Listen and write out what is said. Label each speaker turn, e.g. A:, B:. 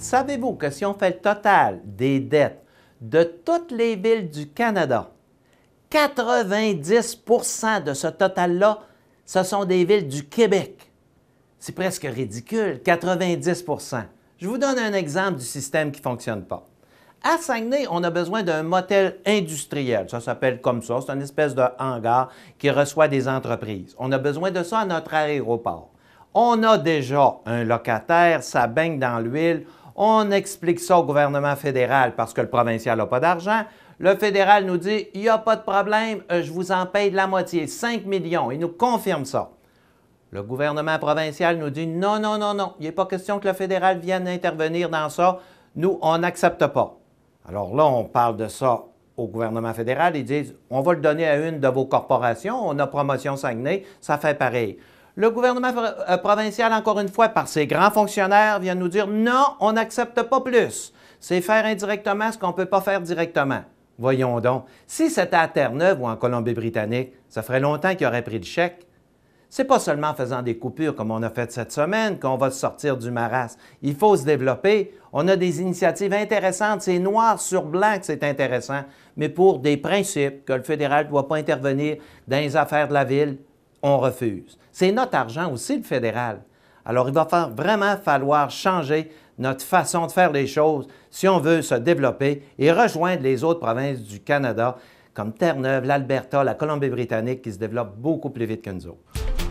A: Savez-vous que si on fait le total des dettes de toutes les villes du Canada, 90 de ce total-là, ce sont des villes du Québec. C'est presque ridicule, 90 Je vous donne un exemple du système qui ne fonctionne pas. À Saguenay, on a besoin d'un motel industriel. Ça s'appelle comme ça. C'est une espèce de hangar qui reçoit des entreprises. On a besoin de ça à notre aéroport. On a déjà un locataire, ça baigne dans l'huile. On explique ça au gouvernement fédéral parce que le provincial n'a pas d'argent. Le fédéral nous dit, il n'y a pas de problème, je vous en paye de la moitié, 5 millions. Il nous confirme ça. Le gouvernement provincial nous dit, non, non, non, non, il n'est pas question que le fédéral vienne intervenir dans ça. Nous, on n'accepte pas. Alors là, on parle de ça au gouvernement fédéral. Ils disent, on va le donner à une de vos corporations. On a Promotion Saguenay, ça fait pareil. Le gouvernement provincial, encore une fois, par ses grands fonctionnaires, vient nous dire, non, on n'accepte pas plus. C'est faire indirectement ce qu'on ne peut pas faire directement. Voyons donc, si c'était à Terre-Neuve ou en Colombie-Britannique, ça ferait longtemps qu'il aurait pris le chèque. C'est pas seulement en faisant des coupures comme on a fait cette semaine qu'on va sortir du marasme. Il faut se développer. On a des initiatives intéressantes. C'est noir sur blanc que c'est intéressant, mais pour des principes que le fédéral ne doit pas intervenir dans les affaires de la ville, on refuse. C'est notre argent aussi, le fédéral. Alors, il va vraiment falloir changer notre façon de faire les choses si on veut se développer et rejoindre les autres provinces du Canada comme Terre-Neuve, l'Alberta, la Colombie-Britannique qui se développent beaucoup plus vite que nous autres.